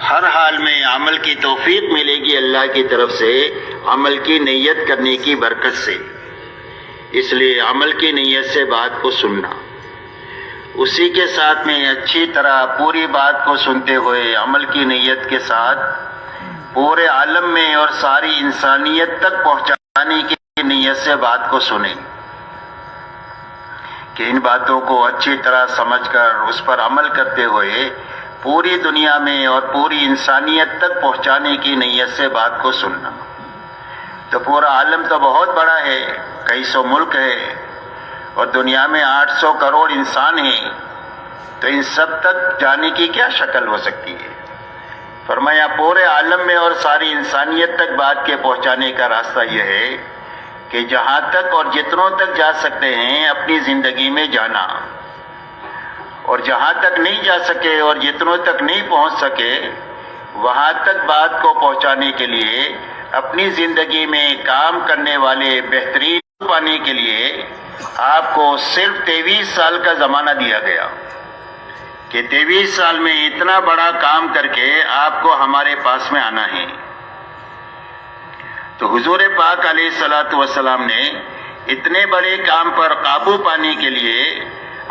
ہر حال میں عمل کی توفیق ملے گی اللہ کی طرف سے، عمل کی نیت کرنے کی برکت سے۔ اس لیے عمل کی نیت سے بات کو سننا، اسی کے ساتھ میں اچھی طرح پوری بات کو سنتے ہوئے عمل کی نیت کے ساتھ پورے عالم میں اور ساری انسانیت تک پہنچانے کی نیت سے بات کو سنیں کہ ان باتوں کو اچھی طرح سمجھ کر اس پر عمل کرتے ہوئے پوری دنیا میں اور پوری انسانیت تک پہنچانے کی نیت سے بات کو سننا۔ تو پورا عالم تو بہت بڑا ہے، کئی سو ملک ہے اور دنیا میں 800 کروڑ انسان ہیں، تو ان سب تک جانے کی کیا شکل ہو سکتی ہے؟ فرمایا پورے عالم میں اور ساری انسانیت تک بات کے پہنچانے کا راستہ یہ ہے کہ جہاں تک اور جتنوں تک جا سکتے ہیں اپنی زندگی میں جانا، اور جہاں تک نہیں جا سکے اور جتنوں تک نہیں پہنچ سکے وہاں تک بات کو پہنچانے کے لیے اپنی زندگی میں کام کرنے والے بہترین پانے کے لیے آپ کو صرف 23 سال کا زمانہ دیا گیا کہ 23 سال میں اتنا بڑا کام کر کے آپ کو ہمارے پاس میں آنا ہے۔ تو حضور پاک علیہ الصلوۃ والسلام نے اتنے بڑے کام پر قابو پانے کے لیے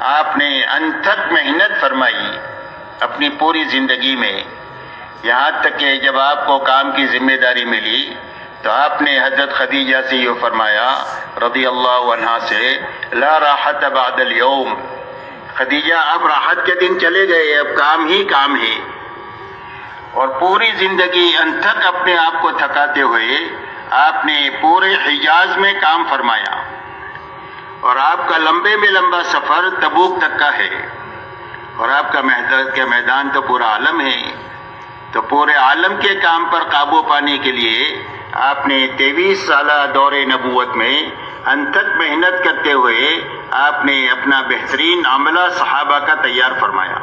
آپ نے انتھک محنت فرمائی اپنی پوری زندگی میں، یہاں تک کہ جب آپ کو کام کی ذمہ داری ملی تو آپ نے حضرت خدیجہ سے یہ فرمایا رضی اللہ عنہا سے، لا راحت بعد اليوم، خدیجہ اب راحت کے دن چلے گئے، اب کام ہی کام ہے۔ اور پوری زندگی انتھک اپنے آپ کو تھکاتے ہوئے آپ نے پورے حجاز میں کام فرمایا، اور آپ کا لمبے میں لمبا سفر تبوک تک کا ہے، اور آپ کا میدان تو پورا عالم ہے۔ تو پورے عالم کے کام پر قابو پانے کے لیے آپ نے 23 سالہ دور نبوت میں انتھک محنت کرتے ہوئے آپ نے اپنا بہترین عملہ صحابہ کا تیار فرمایا،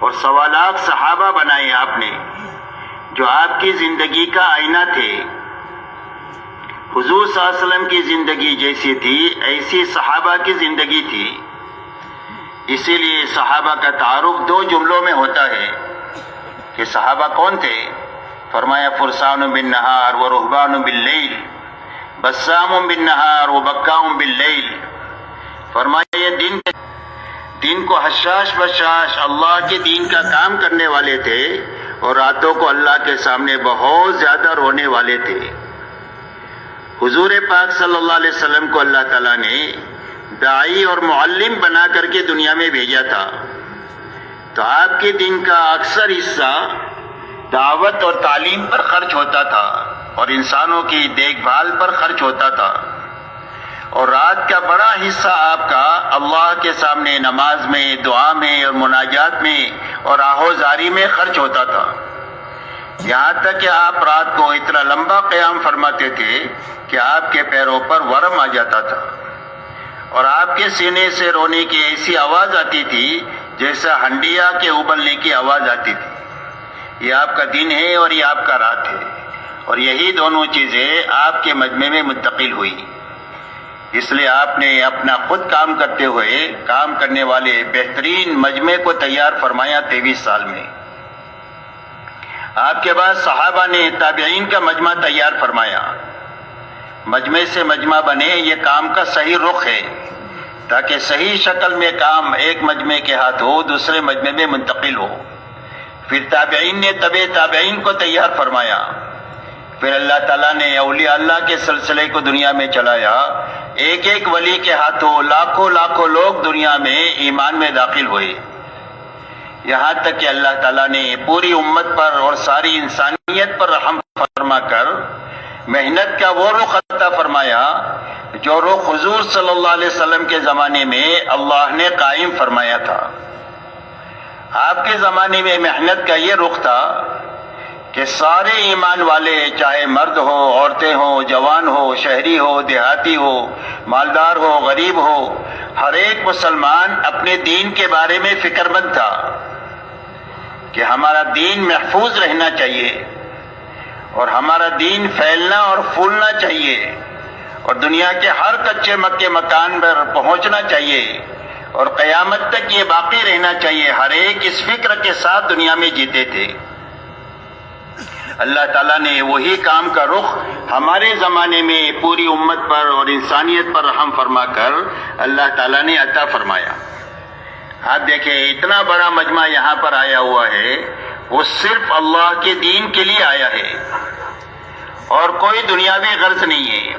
اور 1.25 لاکھ صحابہ بنائے آپ نے جو آپ کی زندگی کا آئینہ تھے۔ حضور صلی اللہ علیہ وسلم کی زندگی جیسی تھی ایسی صحابہ کی زندگی تھی، اسی لیے صحابہ کا تعارف 2 جملوں میں ہوتا ہے کہ صحابہ کون تھے؟ فرمایا فرسان بالنہار و رہبان باللیل، بسام بالنہار و بکام باللیل۔ فرمایا یہ دن کو حشاش بشاش اللہ کے دین کا کام کرنے والے تھے، اور راتوں کو اللہ کے سامنے بہت زیادہ رونے والے تھے۔ حضور پاک صلی اللہ علیہ وسلم کو اللہ تعالیٰ نے داعی اور معلم بنا کر کے دنیا میں بھیجا تھا، تو آپ کے دن کا اکثر حصہ دعوت اور تعلیم پر خرچ ہوتا تھا اور انسانوں کی دیکھ بھال پر خرچ ہوتا تھا، اور رات کا بڑا حصہ آپ کا اللہ کے سامنے نماز میں، دعا میں اور مناجات میں اور آہوزاری میں خرچ ہوتا تھا، یہاں تک کہ آپ رات کو اتنا لمبا قیام فرماتے تھے کہ آپ کے پیروں پر ورم آ جاتا تھا، اور آپ کے سینے سے رونے کی ایسی آواز آتی تھی جیسا ہنڈیا کے ابلنے کی آواز آتی تھی۔ یہ آپ کا دن ہے اور یہ آپ کا رات ہے، اور یہی دونوں چیزیں آپ کے مجمع میں منتقل ہوئی۔ اس لیے آپ نے اپنا خود کام کرتے ہوئے کام کرنے والے بہترین مجمع کو تیار فرمایا 23 سال میں۔ آپ کے بعد صحابہ نے تابعین کا مجمع تیار فرمایا، مجمع سے مجمع بنے یہ کام کا صحیح رخ ہے، تاکہ صحیح شکل میں کام ایک مجمع کے ہاتھ ہو دوسرے مجمع میں منتقل ہو۔ پھر تابعین نے تبع تابعین کو تیار فرمایا، پھر اللہ تعالیٰ نے اولیاء اللہ کے سلسلے کو دنیا میں چلایا، ایک ایک ولی کے ہاتھوں لاکھوں لاکھوں لوگ دنیا میں ایمان میں داخل ہوئے، یہاں تک کہ اللہ تعالیٰ نے پوری امت پر اور ساری انسانیت پر رحم فرما کر محنت کا وہ رخ عطا فرمایا جو رخ حضور صلی اللہ علیہ وسلم کے زمانے میں اللہ نے قائم فرمایا تھا۔ آپ کے زمانے میں محنت کا یہ رخ تھا کہ سارے ایمان والے، چاہے مرد ہو، عورتیں ہوں، جوان ہو، شہری ہو، دیہاتی ہو، مالدار ہو، غریب ہو، ہر ایک مسلمان اپنے دین کے بارے میں فکر مند تھا کہ ہمارا دین محفوظ رہنا چاہیے، اور ہمارا دین پھیلنا اور پھولنا چاہیے، اور دنیا کے ہر کچے مکے مکان پر پہنچنا چاہیے، اور قیامت تک یہ باقی رہنا چاہیے۔ ہر ایک اس فکر کے ساتھ دنیا میں جیتے تھے۔ اللہ تعالیٰ نے وہی کام کا رخ ہمارے زمانے میں پوری امت پر اور انسانیت پر رحم فرما کر اللہ تعالیٰ نے عطا فرمایا۔ آپ دیکھیں اتنا بڑا مجمع یہاں پر آیا ہوا ہے، وہ صرف اللہ کے دین کے لیے آیا ہے اور کوئی دنیاوی غرض نہیں ہے۔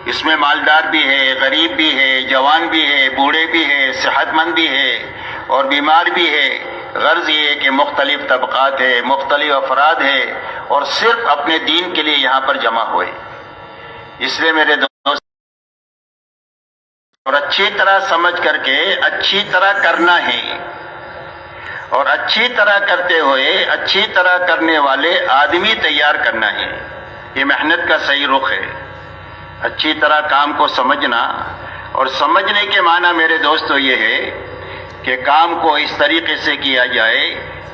اس میں مالدار بھی ہے، غریب بھی ہے، جوان بھی ہے، بوڑھے بھی ہے، صحت مند بھی ہے اور بیمار بھی ہے۔ غرض یہ ہے کہ مختلف طبقات ہے، مختلف افراد ہے اور صرف اپنے دین کے لیے یہاں پر جمع ہوئے۔ اس لیے میرے دوست اور اچھی طرح سمجھ کر کے اچھی طرح کرنا ہے اور اچھی طرح کرتے ہوئے اچھی طرح کرنے والے آدمی تیار کرنا ہے۔ یہ محنت کا صحیح رخ ہے، اچھی طرح کام کو سمجھنا۔ اور سمجھنے کے معنی میرے دوستو یہ ہے کہ کام کو اس طریقے سے کیا جائے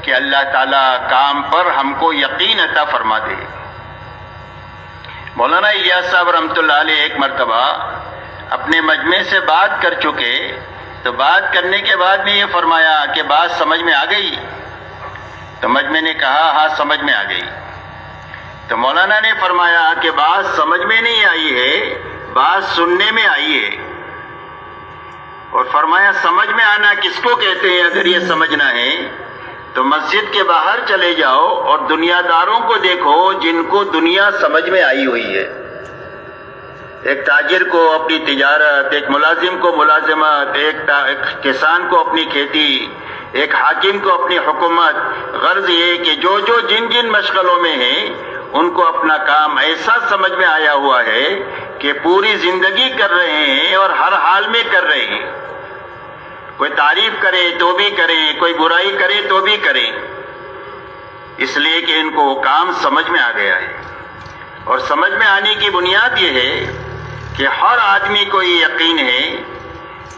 کہ اللہ تعالیٰ کام پر ہم کو یقین عطا فرما دے۔ مولانا الیاس صاحب رحمۃ اللہ علیہ ایک مرتبہ اپنے مجمع سے بات کر چکے، تو بات کرنے کے بعد بھی یہ فرمایا کہ بات سمجھ میں آ گئی؟ تو مجمع نے کہا ہاں سمجھ میں آ گئی۔ تو مولانا نے فرمایا کہ بات سمجھ میں نہیں آئی ہے، بات سننے میں آئی ہے۔ اور فرمایا سمجھ میں آنا کس کو کہتے ہیں؟ اگر یہ سمجھنا ہے تو مسجد کے باہر چلے جاؤ اور دنیا داروں کو دیکھو جن کو دنیا سمجھ میں آئی ہوئی ہے۔ ایک تاجر کو اپنی تجارت، ایک ملازم کو ملازمت، ایک کسان کو اپنی کھیتی، ایک حاکم کو اپنی حکومت۔ غرض یہ کہ جو جن مشغلوں میں ہیں ان کو اپنا کام ایسا سمجھ میں آیا ہوا ہے کہ پوری زندگی کر رہے ہیں اور ہر حال میں کر رہے ہیں۔ کوئی تعریف کرے تو بھی کریں، کوئی برائی کرے تو بھی کریں، اس لیے کہ ان کو وہ کام سمجھ میں آ گیا ہے۔ اور سمجھ میں آنے کی بنیاد یہ ہے کہ ہر آدمی کو یہ یقین ہے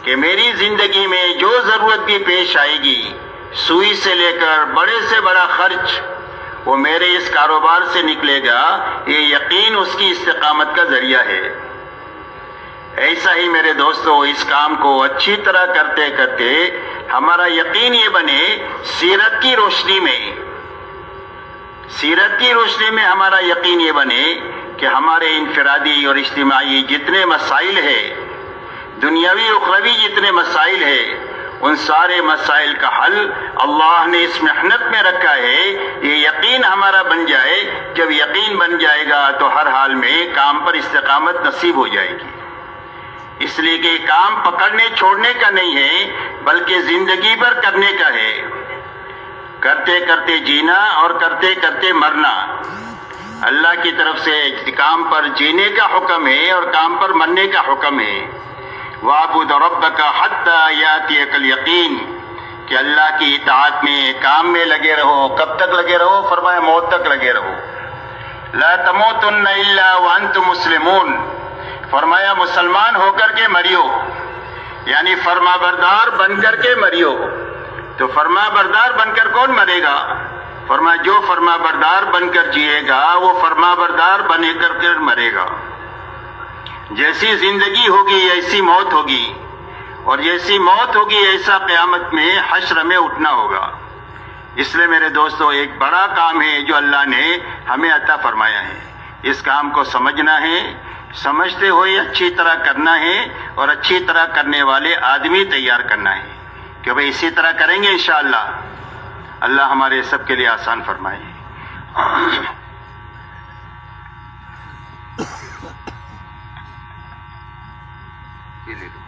کہ میری زندگی میں جو ضرورت بھی پیش آئے گی، سوئی سے لے کر بڑے سے بڑا خرچ، وہ میرے اس کاروبار سے نکلے گا۔ یہ یقین اس کی استقامت کا ذریعہ ہے۔ ایسا ہی میرے دوستو اس کام کو اچھی طرح کرتے کرتے ہمارا یقین یہ بنے، سیرت کی روشنی میں ہمارا یقین یہ بنے کہ ہمارے انفرادی اور اجتماعی جتنے مسائل ہیں، دنیاوی اخروی جتنے مسائل ہیں، ان سارے مسائل کا حل اللہ نے اس محنت میں رکھا ہے۔ یہ یقین ہمارا بن جائے، جب یقین بن جائے گا تو ہر حال میں کام پر استقامت نصیب ہو جائے گی۔ اس لیے کہ کام پکڑنے چھوڑنے کا نہیں ہے بلکہ زندگی بھر کرنے کا ہے۔ کرتے کرتے جینا اور کرتے کرتے مرنا۔ اللہ کی طرف سے کام پر جینے کا حکم ہے اور کام پر مرنے کا حکم ہے۔ وَاعْبُدْ رَبَّكَ حَتَّى يَأْتِيَكَ الْيَقِينُ، کہ اللہ کی اطاعت میں کام میں لگے رہو۔ کب تک لگے رہو؟ فرمایا موت تک لگے رہو۔ لَا تَمُوتُنَّ إِلَّا وَأَنْتُمْ مُسْلِمُونَ، فرمایا مسلمان ہو کر کے مریو، یعنی فرما بردار بن کر کے مریو۔ تو فرما بردار بن کر کون مرے گا؟ فرمایا جو فرما بردار بن کر جیے گا وہ فرما بردار بنے کر کے مرے گا۔ جیسی زندگی ہوگی ایسی موت ہوگی، اور جیسی موت ہوگی ایسا قیامت میں حشر میں اٹھنا ہوگا۔ اس لیے میرے دوستو ایک بڑا کام ہے جو اللہ نے ہمیں عطا فرمایا ہے۔ اس کام کو سمجھنا ہے، سمجھتے ہوئے اچھی طرح کرنا ہے اور اچھی طرح کرنے والے آدمی تیار کرنا ہے کہ بھئی اسی طرح کریں گے انشاءاللہ اللہ ہمارے سب کے لیے آسان فرمائے۔ یہ لے لو۔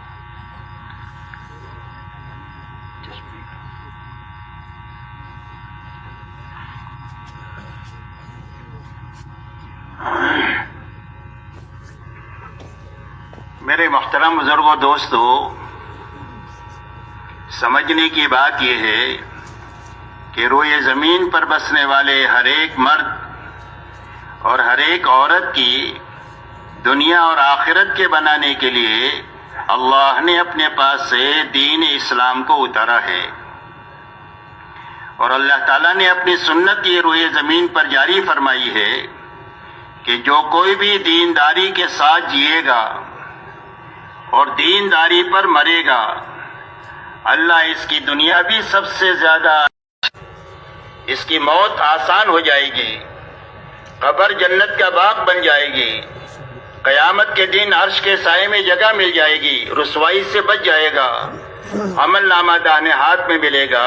میرے محترم بزرگوں دوستو، سمجھنے کی بات یہ ہے کہ روئے زمین پر بسنے والے ہر ایک مرد اور ہر ایک عورت کی دنیا اور آخرت کے بنانے کے لیے اللہ نے اپنے پاس سے دین اسلام کو اتارا ہے، اور اللہ تعالیٰ نے اپنی سنت یہ روئے زمین پر جاری فرمائی ہے کہ جو کوئی بھی دینداری کے ساتھ جیے گا اور دینداری پر مرے گا، اللہ اس کی دنیا بھی سب سے زیادہ، اس کی موت آسان ہو جائے گی قبر جنت کا باغ بن جائے گی، قیامت کے دن عرش کے سائے میں جگہ مل جائے گی، رسوائی سے بچ جائے گا، عمل نامہ داہنے ہاتھ میں ملے گا،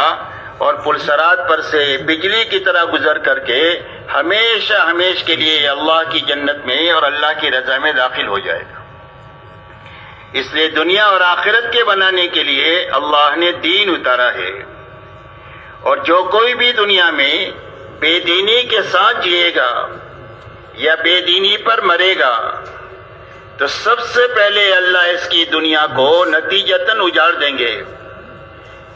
اور پلسرات پر سے بجلی کی طرح گزر کر کے ہمیشہ ہمیش کے لیے اللہ کی جنت میں اور اللہ کی رضا میں داخل ہو جائے گا۔ اس لیے دنیا اور آخرت کے بنانے کے لیے اللہ نے دین اتارا ہے، اور جو کوئی بھی دنیا میں بے دینی کے ساتھ جیے گا یا بے دینی پر مرے گا تو سب سے پہلے اللہ اس کی دنیا کو نتیجتاً اجاڑ دیں گے۔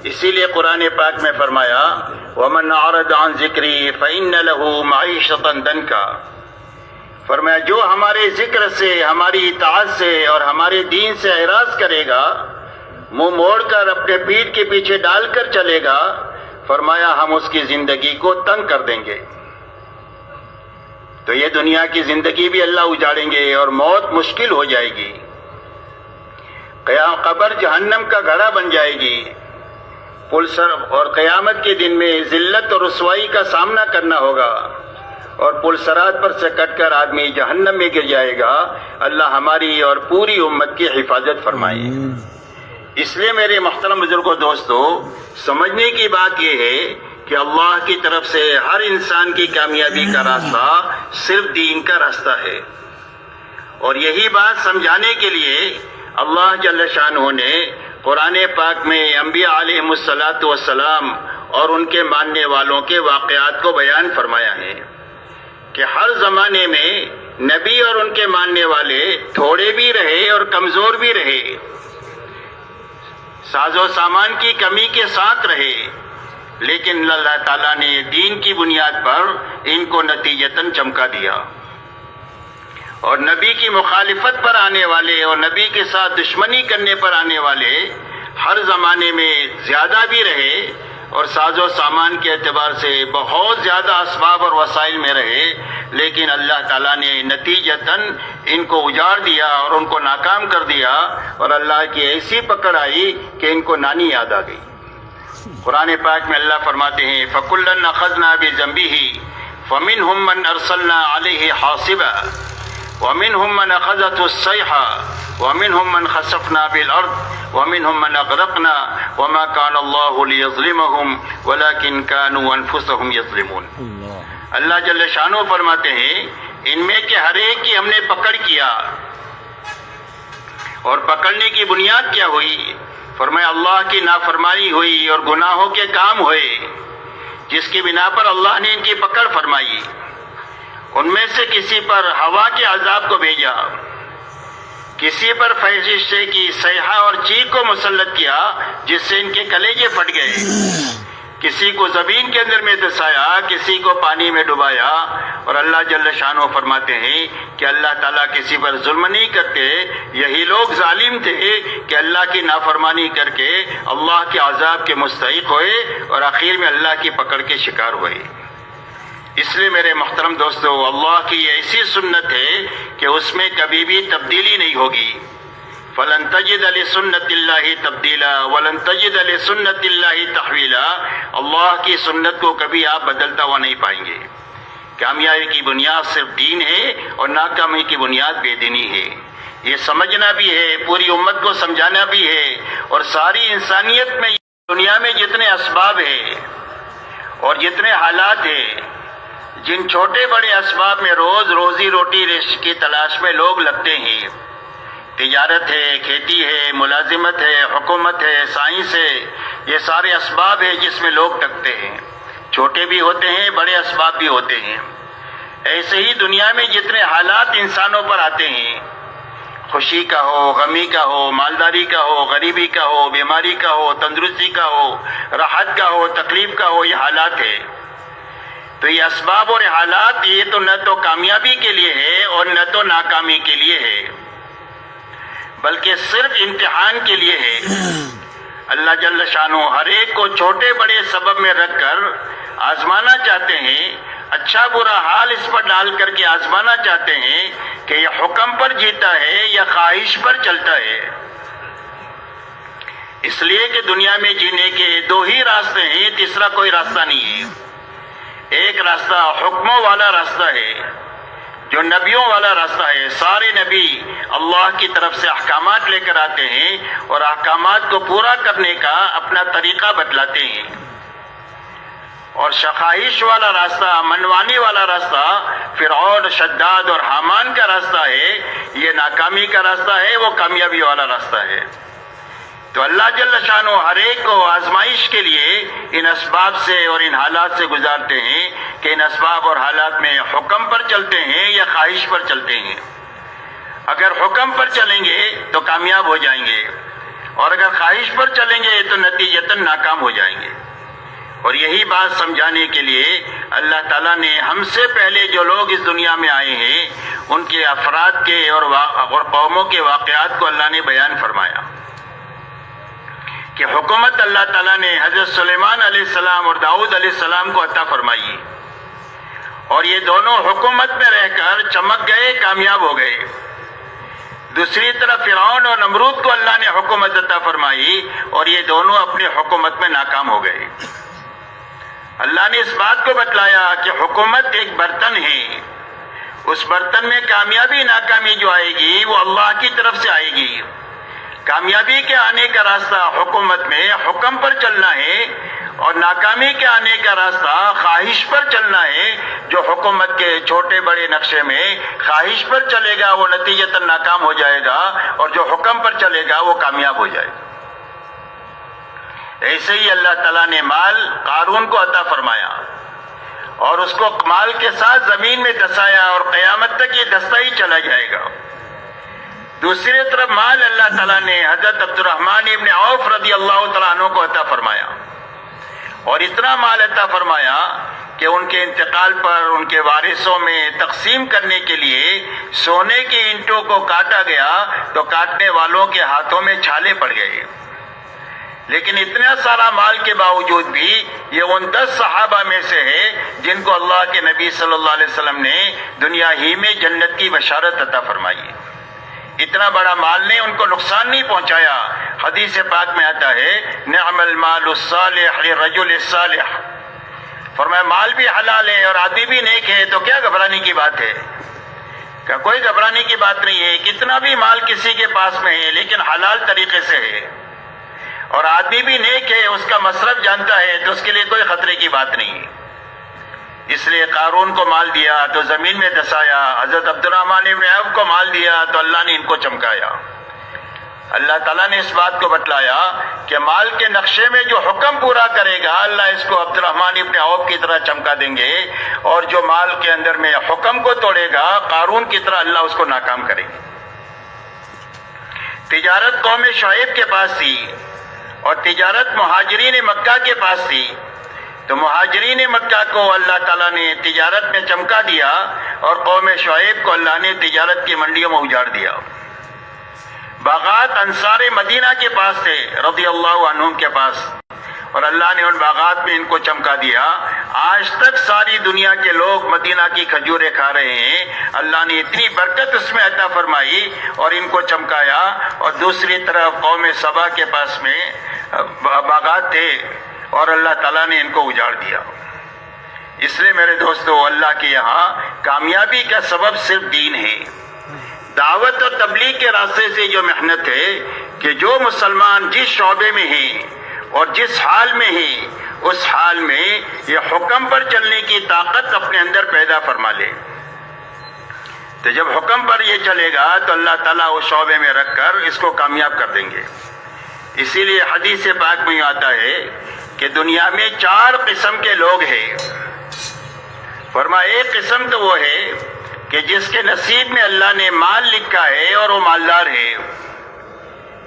اسی لیے قرآن پاک میں فرمایا وَمَنْ أَعْرَضَ عَنْ ذِكْرِي فَإِنَّ لَهُ مَعِيشَةً ضَنْكًا، فرمایا جو ہمارے ذکر سے، ہماری اطاعت سے اور ہمارے دین سے اعراض کرے گا، منہ موڑ کر اپنے پیٹھ کے پیچھے ڈال کر چلے گا، فرمایا ہم اس کی زندگی کو تنگ کر دیں گے۔ تو یہ دنیا کی زندگی بھی اللہ اجاڑیں گے اور موت مشکل ہو جائے گی، قبر جہنم کا گڑھا بن جائے گی، اور قیامت کے دن میں ذلت اور رسوائی کا سامنا کرنا ہوگا، اور پلسرات پر سے کٹ کر آدمی جہنم میں گر جائے گا۔ اللہ ہماری اور پوری امت کی حفاظت فرمائے۔ اس لیے میرے محترم بزرگوں دوستو، سمجھنے کی بات یہ ہے کہ اللہ کی طرف سے ہر انسان کی کامیابی کا راستہ صرف دین کا راستہ ہے، اور یہی بات سمجھانے کے لیے اللہ جل شانہ نے قرآن پاک میں انبیاء علیہم السلام اور ان کے ماننے والوں کے واقعات کو بیان فرمایا ہے کہ ہر زمانے میں نبی اور ان کے ماننے والے تھوڑے بھی رہے اور کمزور بھی رہے، ساز و سامان کی کمی کے ساتھ رہے، لیکن اللہ تعالیٰ نے دین کی بنیاد پر ان کو نتیجتاً چمکا دیا، اور نبی کی مخالفت پر آنے والے اور نبی کے ساتھ دشمنی کرنے پر آنے والے ہر زمانے میں زیادہ بھی رہے، اور ساز و سامان کے اعتبار سے بہت زیادہ اسباب اور وسائل میں رہے، لیکن اللہ تعالیٰ نے نتیجتاً ان کو اجاڑ دیا اور ان کو ناکام کر دیا، اور اللہ کی ایسی پکڑ آئی کہ ان کو نانی یاد آ گئی۔ قرآن پاک میں اللہ فرماتے ہیں فَكُلًّا أَخَذْنَا بِذَنبِهِ فَمِنْهُمْ مَنْ أَرْسَلْنَا عَلَيْهِ حَاصِبًا وَمِنْهُمْ مَنْ أَخَذَتْهُ الصَّيْحَةُ وَمِنْهُمْ مَنْ خَسَفْنَا بِالْأَرْضِ وَمِنْهُمْ مَنْ أَغْرَقْنَا وَمَا كَانَ اللَّهُ لِيَظْلِمَهُمْ وَلَكِنْ كَانُوا أَنفُسَهُمْ يَظْلِمُونَ۔ اللہ جل شانہ فرماتے ہیں ان میں کے ہر ایک کی ہم نے پکڑ کیا، اور پکڑنے کی بنیاد کیا ہوئی؟ فرمایا اللہ کی نافرمانی ہوئی اور گناہوں کے کام ہوئے، جس کی بنا پر اللہ نے ان کی پکڑ فرمائی۔ ان میں سے کسی پر ہوا کے عذاب کو بھیجا، کسی پر فحشے کی صیحہ اور چیخ کو مسلط کیا جس سے ان کے کلیجے پھٹ گئے، کسی کو زمین کے اندر میں دسایا، کسی کو پانی میں ڈبایا، اور اللہ جل شانہ فرماتے ہیں کہ اللہ تعالیٰ کسی پر ظلم نہیں کرتے، یہی لوگ ظالم تھے کہ اللہ کی نافرمانی کر کے اللہ کے عذاب کے مستحق ہوئے اور آخر میں اللہ کی پکڑ کے شکار ہوئے۔ اس لیے میرے محترم دوستو، اللہ کی ایسی سنت ہے کہ اس میں کبھی بھی تبدیلی نہیں ہوگی۔ فَلَن تَجِدَ لِسُنَّتِ اللَّهِ تَبْدِيلًا وَلَن تَجِدَ لِسُنَّتِ اللَّهِ تَحْوِيلًا۔ اللہ کی سنت کو کبھی آپ بدلتا ہوا نہیں پائیں گے۔ کامیابی کی بنیاد صرف دین ہے اور ناکامی کی بنیاد بے دینی ہے۔ یہ سمجھنا بھی ہے، پوری امت کو سمجھانا بھی ہے، اور ساری انسانیت میں دنیا میں جتنے اسباب ہیں اور جتنے حالات ہیں، جن چھوٹے بڑے اسباب میں روز روزی روٹی کی تلاش میں لوگ لگتے ہیں، تجارت ہے، کھیتی ہے، ملازمت ہے، حکومت ہے، سائنس ہے، یہ سارے اسباب ہیں جس میں لوگ ٹکتے ہیں، چھوٹے بھی ہوتے ہیں، بڑے اسباب بھی ہوتے ہیں۔ ایسے ہی دنیا میں جتنے حالات انسانوں پر آتے ہیں، خوشی کا ہو، غمی کا ہو، مالداری کا ہو، غریبی کا ہو، بیماری کا ہو، تندرستی کا ہو، راحت کا ہو، تکلیف کا ہو، یہ حالات ہے۔ تو یہ اسباب اور حالات یہ تو نہ تو کامیابی کے لیے ہے اور نہ تو ناکامی کے لیے ہے، بلکہ صرف امتحان کے لیے ہے۔ اللہ جل شانہ ہر ایک کو چھوٹے بڑے سبب میں رکھ کر آزمانا چاہتے ہیں، اچھا برا حال اس پر ڈال کر کے آزمانا چاہتے ہیں کہ یہ حکم پر جیتا ہے یا خواہش پر چلتا ہے۔ اس لیے کہ دنیا میں جینے کے دو ہی راستے ہیں، تیسرا کوئی راستہ نہیں ہے۔ ایک راستہ حکموں والا راستہ ہے جو نبیوں والا راستہ ہے. سارے نبی اللہ کی طرف سے احکامات لے کر آتے ہیں اور احکامات کو پورا کرنے کا اپنا طریقہ بتلاتے ہیں. اور خواہش والا راستہ، منوانی والا راستہ فرعون، شداد اور حامان کا راستہ ہے. یہ ناکامی کا راستہ ہے، وہ کامیابی والا راستہ ہے. تو اللہ جل شانہ ہر ایک کو آزمائش کے لیے ان اسباب سے اور ان حالات سے گزارتے ہیں کہ ان اسباب اور حالات میں حکم پر چلتے ہیں یا خواہش پر چلتے ہیں. اگر حکم پر چلیں گے تو کامیاب ہو جائیں گے، اور اگر خواہش پر چلیں گے تو نتیجتاً ناکام ہو جائیں گے. اور یہی بات سمجھانے کے لیے اللہ تعالیٰ نے ہم سے پہلے جو لوگ اس دنیا میں آئے ہیں ان کے افراد کے اور قوموں کے واقعات کو اللہ نے بیان فرمایا کہ حکومت اللہ تعالیٰ نے حضرت سلیمان علیہ السلام اور داؤد علیہ السلام کو عطا فرمائی، اور یہ دونوں حکومت میں رہ کر چمک گئے، کامیاب ہو گئے. دوسری طرف فرعون اور نمرود کو اللہ نے حکومت عطا فرمائی اور یہ دونوں اپنی حکومت میں ناکام ہو گئے. اللہ نے اس بات کو بتلایا کہ حکومت ایک برتن ہے، اس برتن میں کامیابی ناکامی جو آئے گی وہ اللہ کی طرف سے آئے گی. کامیابی کے آنے کا راستہ حکومت میں حکم پر چلنا ہے، اور ناکامی کے آنے کا راستہ خواہش پر چلنا ہے. جو حکومت کے چھوٹے بڑے نقشے میں خواہش پر چلے گا وہ نتیجتاً ناکام ہو جائے گا، اور جو حکم پر چلے گا وہ کامیاب ہو جائے گا. ایسے ہی اللہ تعالیٰ نے مال قارون کو عطا فرمایا اور اس کو مال کے ساتھ زمین میں دسایا، اور قیامت تک یہ دستا ہی چلا جائے گا. دوسری طرف مال اللہ تعالیٰ نے حضرت عبد الرحمن ابن عوف رضی اللہ تعالیٰ عنہ کو عطا فرمایا، اور اتنا مال عطا فرمایا کہ ان کے انتقال پر ان کے وارثوں میں تقسیم کرنے کے لیے سونے کی اینٹوں کو کاٹا گیا تو کاٹنے والوں کے ہاتھوں میں چھالے پڑ گئے. لیکن اتنا سارا مال کے باوجود بھی یہ ان 10 صحابہ میں سے ہے جن کو اللہ کے نبی صلی اللہ علیہ وسلم نے دنیا ہی میں جنت کی بشارت عطا فرمائی. اتنا بڑا مال نے ان کو نقصان نہیں پہنچایا. حدیث پاک میں آتا ہے نعم المال الصالح للرجل الصالح، فرمایا مال بھی حلال ہے اور آدمی بھی نیک ہے تو کیا گھبرانے کی بات ہے؟ کہ کوئی گھبرانے کی بات نہیں ہے. کتنا بھی مال کسی کے پاس میں ہے لیکن حلال طریقے سے ہے، اور آدمی بھی نیک ہے، اس کا مصرف جانتا ہے، تو اس کے لیے کوئی خطرے کی بات نہیں ہے. اس لیے قارون کو مال دیا تو زمین میں دسایا، حضرت عبد الرحمن ابن عوف کو مال دیا تو اللہ نے ان کو چمکایا. اللہ تعالیٰ نے اس بات کو بتلایا کہ مال کے نقشے میں جو حکم پورا کرے گا اللہ اس کو عبد الرحمن ابن عوف کی طرح چمکا دیں گے، اور جو مال کے اندر میں حکم کو توڑے گا قارون کی طرح اللہ اس کو ناکام کرے گا. تجارت قوم شعیب کے پاس تھی اور تجارت مہاجرین مکہ کے پاس تھی، تو مہاجرین مکہ کو اللہ تعالیٰ نے تجارت میں چمکا دیا اور قوم شعیب کو اللہ نے تجارت کی منڈیوں میں اجاڑ دیا. باغات انصار مدینہ کے پاس تھے رضی اللہ عنہم کے پاس، اور اللہ نے ان باغات میں ان کو چمکا دیا. آج تک ساری دنیا کے لوگ مدینہ کی کھجوریں کھا رہے ہیں. اللہ نے اتنی برکت اس میں عطا فرمائی اور ان کو چمکایا. اور دوسری طرف قوم سبا کے پاس میں باغات تھے اور اللہ تعالیٰ نے ان کو اجاڑ دیا. اس لیے میرے دوستو اللہ کے یہاں کامیابی کا سبب صرف دین ہے. دعوت اور تبلیغ کے راستے سے جو محنت ہے کہ جو مسلمان جس شعبے میں ہیں اور جس حال میں ہیں اس حال میں یہ حکم پر چلنے کی طاقت اپنے اندر پیدا فرما لے، تو جب حکم پر یہ چلے گا تو اللہ تعالیٰ اس شعبے میں رکھ کر اس کو کامیاب کر دیں گے. اسی لیے حدیث پاک میں آتا ہے کہ دنیا میں 4 قسم کے لوگ ہیں. فرمایا ایک قسم تو وہ ہے کہ جس کے نصیب میں اللہ نے مال لکھا ہے اور وہ مالدار ہے،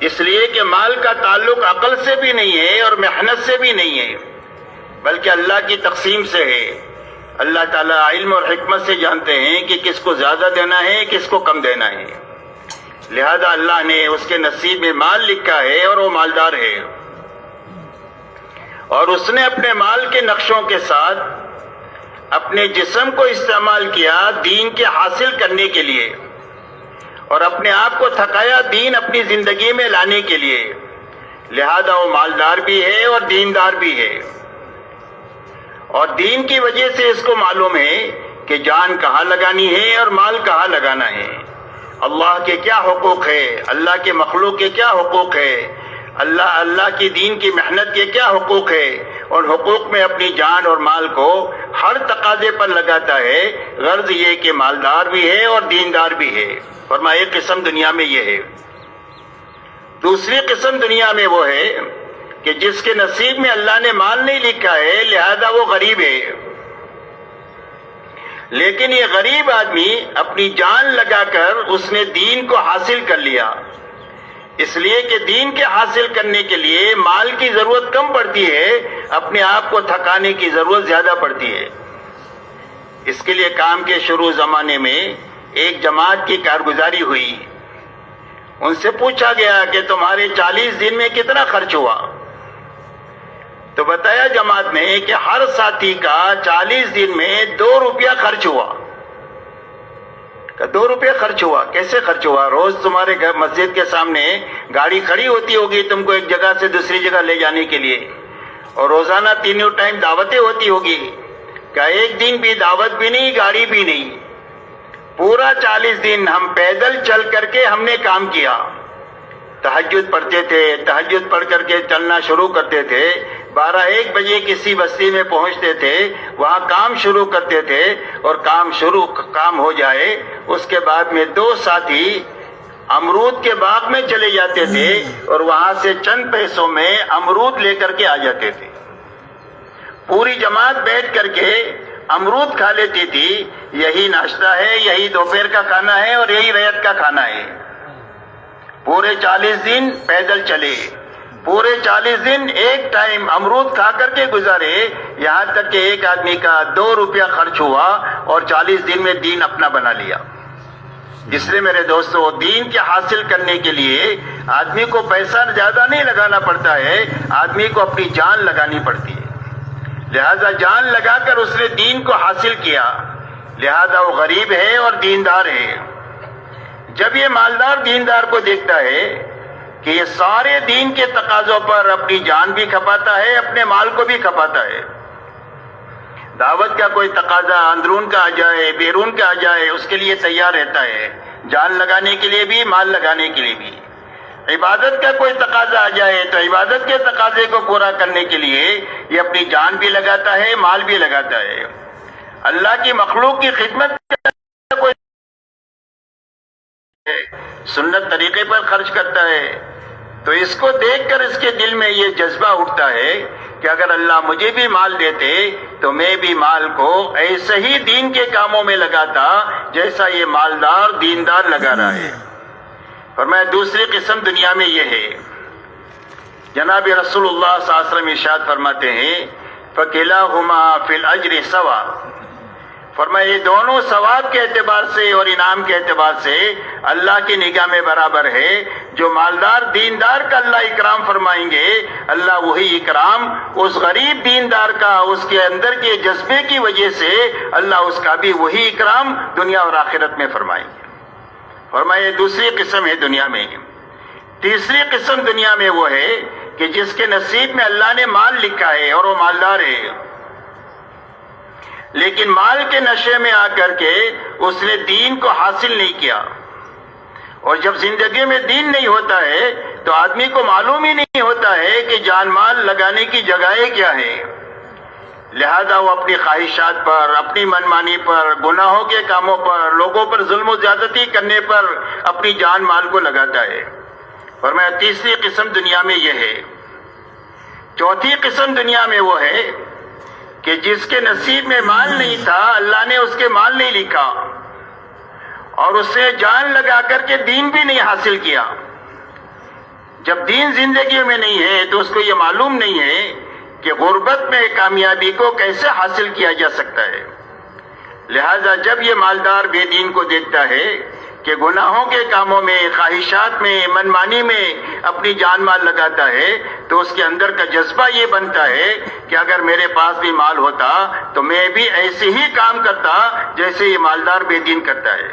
اس لیے کہ مال کا تعلق عقل سے بھی نہیں ہے اور محنت سے بھی نہیں ہے بلکہ اللہ کی تقسیم سے ہے. اللہ تعالیٰ علم اور حکمت سے جانتے ہیں کہ کس کو زیادہ دینا ہے کس کو کم دینا ہے، لہذا اللہ نے اس کے نصیب میں مال لکھا ہے اور وہ مالدار ہے، اور اس نے اپنے مال کے نقشوں کے ساتھ اپنے جسم کو استعمال کیا دین کے حاصل کرنے کے لیے، اور اپنے آپ کو تھکایا دین اپنی زندگی میں لانے کے لیے، لہذا وہ مالدار بھی ہے اور دیندار بھی ہے. اور دین کی وجہ سے اس کو معلوم ہے کہ جان کہاں لگانی ہے اور مال کہاں لگانا ہے، اللہ کے کیا حقوق ہے، اللہ کے مخلوق کے کیا حقوق ہے، اللہ کی دین کی محنت کے کیا حقوق ہے، اور حقوق میں اپنی جان اور مال کو ہر تقاضے پر لگاتا ہے، غرض یہ کہ مالدار بھی ہے اور دیندار بھی ہے۔ فرمایا ایک قسم دنیا میں یہ ہے۔ دوسری قسم دنیا میں وہ ہے کہ جس کے نصیب میں اللہ نے مال نہیں لکھا ہے، لہذا وہ غریب ہے، لیکن یہ غریب آدمی اپنی جان لگا کر اس نے دین کو حاصل کر لیا، اس لیے کہ دین کے حاصل کرنے کے لیے مال کی ضرورت کم پڑتی ہے، اپنے آپ کو تھکانے کی ضرورت زیادہ پڑتی ہے۔ اس کے لیے کام کے شروع زمانے میں ایک جماعت کی کارگزاری ہوئی، ان سے پوچھا گیا کہ تمہارے 40 دن میں کتنا خرچ ہوا؟ تو بتایا جماعت نے کہ ہر ساتھی کا 40 دن میں 2 روپیہ خرچ ہوا۔ 2 روپے خرچ ہوا؟ کیسے خرچ ہوا؟ روز تمہارے گھر مسجد کے سامنے گاڑی کھڑی ہوتی ہوگی تم کو ایک جگہ سے دوسری جگہ لے جانے کے لیے، اور روزانہ تینوں ٹائم دعوتیں ہوتی ہوگی، کہ ایک دن بھی دعوت بھی نہیں، گاڑی بھی نہیں، پورا 40 دن ہم پیدل چل کر کے ہم نے کام کیا۔ تہجد پڑھتے تھے، تہجد پڑھ کر کے چلنا شروع کرتے تھے، 12-1 بجے کسی بستی میں پہنچتے تھے، وہاں کام شروع کرتے تھے، اور کام ہو جائے اس کے بعد میں 2 ساتھی امرود کے باغ میں چلے جاتے تھے اور وہاں سے چند پیسوں میں امرود لے کر کے آ جاتے تھے۔ پوری جماعت بیٹھ کر کے امرود کھا لیتی تھی، یہی ناشتہ ہے، یہی دوپہر کا کھانا ہے اور یہی رات کا کھانا ہے۔ پورے 40 دن پیدل چلے، پورے 40 دن ایک ٹائم امرود کھا کر کے گزارے، یہاں تک کہ ایک آدمی کا 2 روپیہ خرچ ہوا اور 40 دن میں دین اپنا بنا لیا۔ اس لیے میرے دوستو، دین کے حاصل کرنے کے لیے آدمی کو پیسہ زیادہ نہیں لگانا پڑتا ہے، آدمی کو اپنی جان لگانی پڑتی ہے۔ لہذا جان لگا کر اس نے دین کو حاصل کیا، لہذا وہ غریب ہے اور دیندار ہے۔ جب یہ مالدار دیندار کو دیکھتا ہے کہ یہ سارے دین کے تقاضوں پر اپنی جان بھی کھپاتا ہے، اپنے مال کو بھی کھپاتا ہے، دعوت کا کوئی تقاضا اندرون کا آ جائے، بیرون کا آ جائے، اس کے لیے تیار رہتا ہے، جان لگانے کے لیے بھی، مال لگانے کے لیے بھی۔ عبادت کا کوئی تقاضا آ جائے تو عبادت کے تقاضے کو پورا کرنے کے لیے یہ اپنی جان بھی لگاتا ہے، مال بھی لگاتا ہے۔ اللہ کی مخلوق کی خدمت کا کوئی سنت طریقے پر خرچ کرتا ہے، تو اس کو دیکھ کر اس کے دل میں یہ جذبہ اٹھتا ہے کہ اگر اللہ مجھے بھی مال دیتے تو میں بھی مال کو ایسے ہی دین کے کاموں میں لگاتا جیسا یہ مالدار دیندار لگا رہا ہے۔ فرمایا دوسری قسم دنیا میں یہ ہے، جناب رسول اللہ صلی اللہ علیہ وسلم ارشاد فرماتے ہیں فَكِلَاهُمَا فِي الْأَجْرِ سَوَاءٌ، فرمایا یہ دونوں ثواب کے اعتبار سے اور انعام کے اعتبار سے اللہ کی نگاہ میں برابر ہے۔ جو مالدار دیندار کا اللہ اکرام فرمائیں گے، اللہ وہی اکرام اس غریب دیندار کا، اس کے اندر کے جذبے کی وجہ سے اللہ اس کا بھی وہی اکرام دنیا اور آخرت میں فرمائیں گے۔ فرمایا دوسری قسم ہے دنیا میں۔ تیسری قسم دنیا میں وہ ہے کہ جس کے نصیب میں اللہ نے مال لکھا ہے اور وہ مالدار ہے، لیکن مال کے نشے میں آ کر کے اس نے دین کو حاصل نہیں کیا، اور جب زندگی میں دین نہیں ہوتا ہے تو آدمی کو معلوم ہی نہیں ہوتا ہے کہ جان مال لگانے کی جگہیں کیا ہے، لہذا وہ اپنی خواہشات پر، اپنی منمانی پر، گناہوں کے کاموں پر، لوگوں پر ظلم و زیادتی کرنے پر اپنی جان مال کو لگاتا ہے۔ فرمایا تیسری قسم دنیا میں یہ ہے۔ چوتھی قسم دنیا میں وہ ہے کہ جس کے نصیب میں مال نہیں تھا، اللہ نے اس کے مال نہیں لکھا، اور اس نے جان لگا کر کے دین بھی نہیں حاصل کیا۔ جب دین زندگی میں نہیں ہے تو اس کو یہ معلوم نہیں ہے کہ غربت میں کامیابی کو کیسے حاصل کیا جا سکتا ہے۔ لہذا جب یہ مالدار بے دین کو دیکھتا ہے کہ گناہوں کے کاموں میں، خواہشات میں، منمانی میں اپنی جان مال لگاتا ہے، تو اس کے اندر کا جذبہ یہ بنتا ہے کہ اگر میرے پاس بھی مال ہوتا تو میں بھی ایسے ہی کام کرتا جیسے یہ مالدار بے دین کرتا ہے۔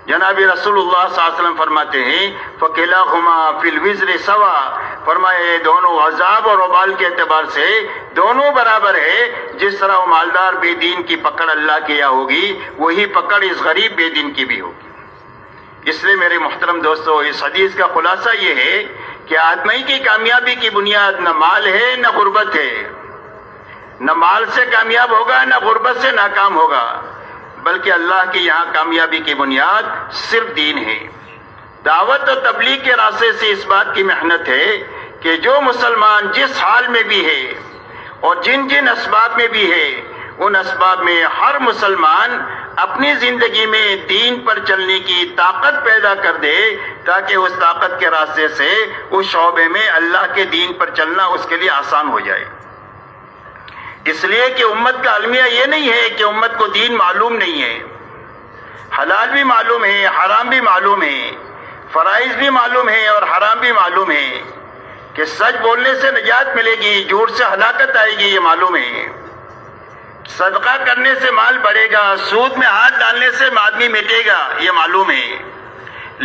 جناب رسولullah صلی اللہ علیہ وسلم فرماتے ہیں فَكِلَاهُمَا فِي الْوِزْرِ سَوَا، فرمایا یہ دونوں عذاب اور وبال کے اعتبار سے دونوں برابر ہے. جس طرح وہ مالدار بے دین کی پکڑ اللہ کے یہاں ہوگی، وہی پکڑ اس غریب بے دین کی بھی ہوگی. اس لیے میرے محترم دوستو، اس حدیث کا خلاصہ یہ ہے کہ آدمی کی کامیابی کی بنیاد نہ مال ہے نہ غربت ہے. نہ مال سے کامیاب ہوگا نہ غربت سے ناکام ہوگا، بلکہ اللہ کے یہاں کامیابی کی بنیاد صرف دین ہے. دعوت و تبلیغ کے راستے سے اس بات کی محنت ہے کہ جو مسلمان جس حال میں بھی ہے اور جن جن اسباب میں بھی ہے، ان اسباب میں ہر مسلمان اپنی زندگی میں دین پر چلنے کی طاقت پیدا کر دے، تاکہ اس طاقت کے راستے سے اس شعبے میں اللہ کے دین پر چلنا اس کے لیے آسان ہو جائے. اس لیے کہ امت کا المیہ یہ نہیں ہے کہ امت کو دین معلوم نہیں ہے. حلال بھی معلوم ہے، حرام بھی معلوم ہے، فرائض بھی معلوم ہے اور حرام بھی معلوم ہے. کہ سچ بولنے سے نجات ملے گی، جھوٹ سے ہلاکت آئے گی، یہ معلوم ہے. صدقہ کرنے سے مال بڑھے گا، سود میں ہاتھ ڈالنے سے آدمی مٹے گا، یہ معلوم ہے.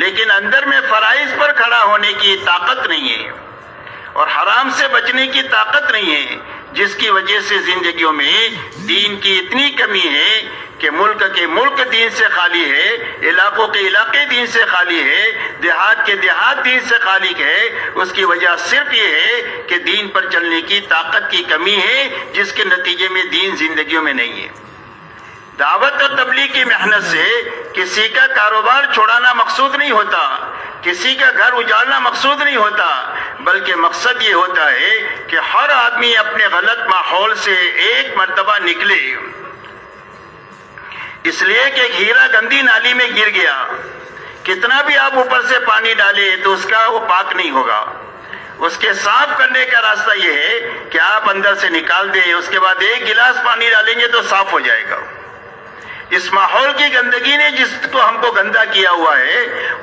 لیکن اندر میں فرائض پر کھڑا ہونے کی طاقت نہیں ہے اور حرام سے بچنے کی طاقت نہیں ہے، جس کی وجہ سے زندگیوں میں دین کی اتنی کمی ہے کہ ملک کے ملک دین سے خالی ہے، علاقوں کے علاقے دین سے خالی ہے، دیہات کے دیہات دین سے خالی ہے. اس کی وجہ صرف یہ ہے کہ دین پر چلنے کی طاقت کی کمی ہے، جس کے نتیجے میں دین زندگیوں میں نہیں ہے. دعوت اور تبلیغ کی محنت سے کسی کا کاروبار چھوڑانا مقصود نہیں ہوتا، کسی کا گھر اجاڑنا مقصود نہیں ہوتا، بلکہ مقصد یہ ہوتا ہے کہ ہر آدمی اپنے غلط ماحول سے ایک مرتبہ نکلے. اس لیے کہ ایک ہیرا گندی نالی میں گر گیا، کتنا بھی آپ اوپر سے پانی ڈالے تو اس کا وہ پاک نہیں ہوگا. اس کے صاف کرنے کا راستہ یہ ہے کہ آپ اندر سے نکال دیں، اس کے بعد ایک گلاس پانی ڈالیں گے تو صاف ہو جائے گا. اس ماحول کی گندگی نے جس کو ہم کو گندا کیا ہوا ہے،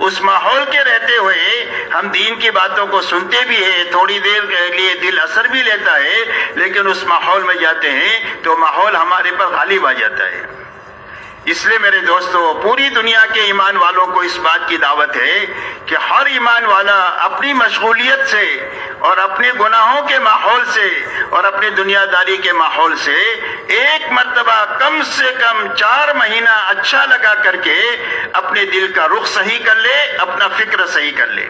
اس ماحول کے رہتے ہوئے ہم دین کی باتوں کو سنتے بھی ہیں، تھوڑی دیر کے لیے دل اثر بھی لیتا ہے، لیکن اس ماحول میں جاتے ہیں تو ماحول ہمارے پر غالب آ جاتا ہے. اس لیے میرے دوستو، پوری دنیا کے ایمان والوں کو اس بات کی دعوت ہے کہ ہر ایمان والا اپنی مشغولیت سے اور اپنے گناہوں کے ماحول سے اور اپنی دنیا داری کے ماحول سے ایک مرتبہ کم سے کم 4 مہینہ اچھا لگا کر کے اپنے دل کا رخ صحیح کر لے، اپنا فکر صحیح کر لے.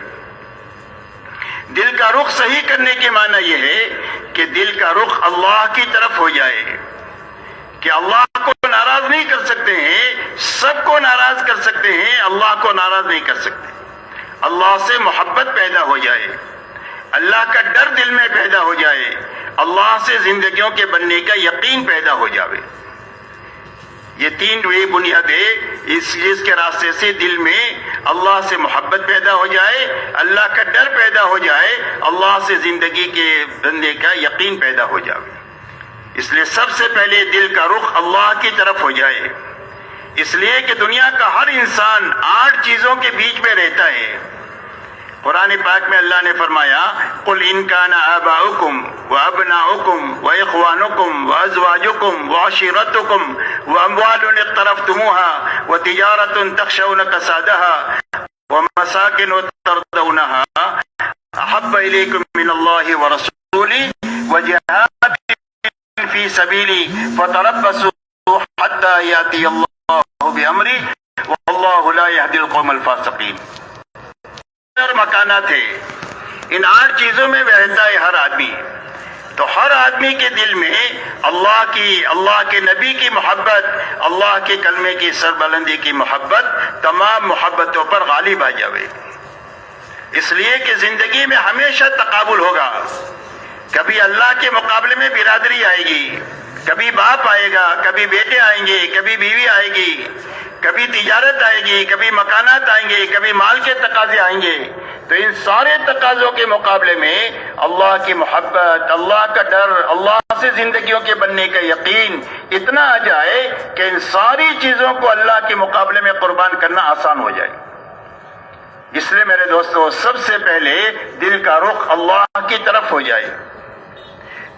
دل کا رخ صحیح کرنے کے معنی یہ ہے کہ دل کا رخ اللہ کی طرف ہو جائے کہ اللہ کو ناراض نہیں کر سکتے ہیں، سب کو ناراض کر سکتے ہیں، اللہ کو ناراض نہیں کر سکتے. اللہ سے محبت پیدا ہو جائے، اللہ کا ڈر دل میں پیدا ہو جائے، اللہ سے زندگیوں کے بننے کا یقین پیدا ہو جائے. یہ 3 بنیادیں اس کے راستے سے دل میں اللہ سے محبت پیدا ہو جائے، اللہ کا ڈر پیدا ہو جائے، اللہ سے زندگی کے بننے کا یقین پیدا ہو جائے. اس لیے سب سے پہلے دل کا رخ اللہ کی طرف ہو جائے. اس لیے کہ دنیا کا ہر انسان 8 چیزوں کے بیچ میں رہتا ہے. قرآن پاک میں اللہ نے فرمایا قُلْ إِنْ كَانَ آبَاؤُكُمْ وَأَبْنَاؤُكُمْ وَإِخْوَانُكُمْ وَأَزْوَاجُكُمْ وَعَشِيرَتُكُمْ وَأَمْوَالٌ اقْتَرَفْتُمُوهَا وَتِجَارَةٌ تَخْشَوْنَ كَسَادَهَا وَمَسَاكِنُ تَرْضَوْنَهَا أَحَبَّ إِلَيْكُم مِّنَ اللَّهِ وَرَسُولِهِ وَجِهَادٍ فِي سَبِيلِهِ فَتَرَبَّصُوا حَتَّى يَأْتِيَ اللَّهُ بِأَمْرِهِ وَاللَّهُ لَا يَهْدِي الْقَوْمَ الْفَاسِقِينَ. اور مکانات ہے، ان 8 چیزوں میں رہتا ہے ہر آدمی. تو ہر آدمی کے دل میں اللہ کے نبی کی محبت، اللہ کے کلمے کی سربلندی کی محبت تمام محبتوں پر غالب آ جائے. اس لیے کہ زندگی میں ہمیشہ تقابل ہوگا. کبھی اللہ کے مقابلے میں برادری آئے گی، کبھی باپ آئے گا، کبھی بیٹے آئیں گے، کبھی بیوی آئے گی، کبھی تجارت آئے گی، کبھی مکانات آئیں گے، کبھی مال کے تقاضے آئیں گے. تو ان سارے تقاضوں کے مقابلے میں اللہ کی محبت، اللہ کا ڈر، اللہ سے زندگیوں کے بننے کا یقین اتنا آ جائے کہ ان ساری چیزوں کو اللہ کے مقابلے میں قربان کرنا آسان ہو جائے. اس لیے میرے دوستو، سب سے پہلے دل کا رخ اللہ کی طرف ہو جائے،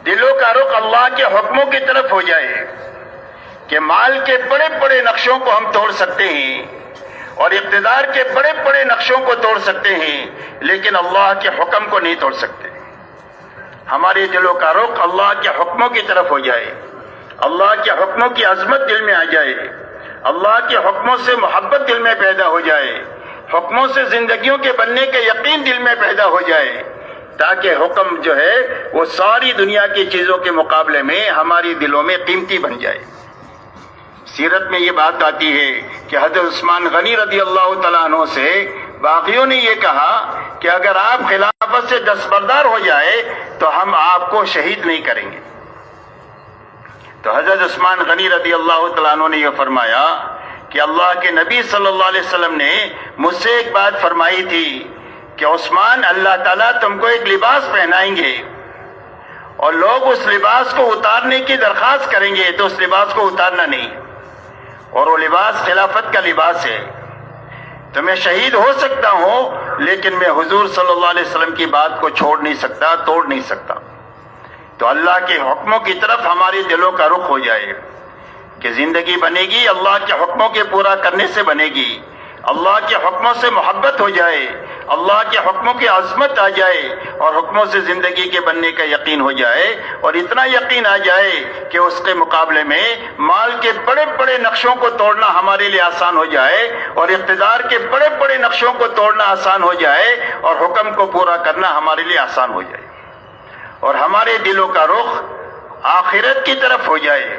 دلوں کا رخ اللہ کے حکموں کی طرف ہو جائے کہ مال کے بڑے بڑے نقشوں کو ہم توڑ سکتے ہیں اور اقتدار کے بڑے بڑے نقشوں کو توڑ سکتے ہیں، لیکن اللہ کے حکم کو نہیں توڑ سکتے۔ ہمارے دلوں کا رخ اللہ کے حکموں کی طرف ہو جائے، اللہ کے حکموں کی عظمت دل میں آ جائے، اللہ کے حکموں سے محبت دل میں پیدا ہو جائے، حکموں سے زندگیوں کے بننے کا یقین دل میں پیدا ہو جائے، تاکہ حکم جو ہے وہ ساری دنیا کی چیزوں کے مقابلے میں ہماری دلوں میں قیمتی بن جائے۔ سیرت میں یہ بات آتی ہے کہ حضرت عثمان غنی رضی اللہ تعالیٰ عنہ سے باغیوں نے یہ کہا کہ اگر آپ خلافت سے دستبردار ہو جائے تو ہم آپ کو شہید نہیں کریں گے۔ تو حضرت عثمان غنی رضی اللہ تعالیٰ عنہ نے یہ فرمایا کہ اللہ کے نبی صلی اللہ علیہ وسلم نے مجھ سے ایک بات فرمائی تھی کہ عثمان، اللہ تعالیٰ تم کو ایک لباس پہنائیں گے اور لوگ اس لباس کو اتارنے کی درخواست کریں گے، تو اس لباس کو اتارنا نہیں، اور وہ لباس خلافت کا لباس ہے۔ تو میں شہید ہو سکتا ہوں، لیکن میں حضور صلی اللہ علیہ وسلم کی بات کو چھوڑ نہیں سکتا، توڑ نہیں سکتا۔ تو اللہ کے حکموں کی طرف ہمارے دلوں کا رخ ہو جائے کہ زندگی بنے گی اللہ کے حکموں کے پورا کرنے سے بنے گی، اللہ کے حکموں سے محبت ہو جائے، اللہ کے حکموں کی عظمت آ جائے اور حکموں سے زندگی کے بننے کا یقین ہو جائے، اور اتنا یقین آ جائے کہ اس کے مقابلے میں مال کے بڑے بڑے نقشوں کو توڑنا ہمارے لیے آسان ہو جائے، اور اقتدار کے بڑے بڑے نقشوں کو توڑنا آسان ہو جائے، اور حکم کو پورا کرنا ہمارے لیے آسان ہو جائے، اور ہمارے دلوں کا رخ آخرت کی طرف ہو جائے۔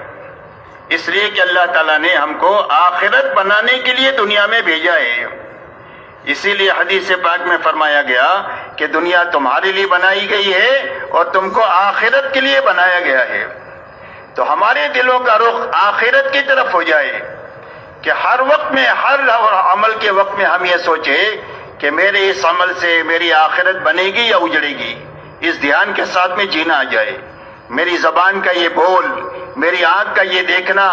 اس لیے کہ اللہ تعالیٰ نے ہم کو آخرت بنانے کے لیے دنیا میں بھیجا ہے۔ اسی لیے حدیث پاک میں فرمایا گیا کہ دنیا تمہارے لیے بنائی گئی ہے اور تم کو آخرت کے لیے بنایا گیا ہے۔ تو ہمارے دلوں کا رخ آخرت کی طرف ہو جائے کہ ہر وقت میں، ہر عمل کے وقت میں ہم یہ سوچے کہ میرے اس عمل سے میری آخرت بنے گی یا اجڑے گی، اس دھیان کے ساتھ میں جینا آ جائے۔ میری زبان کا یہ بول، میری آنکھ کا یہ دیکھنا،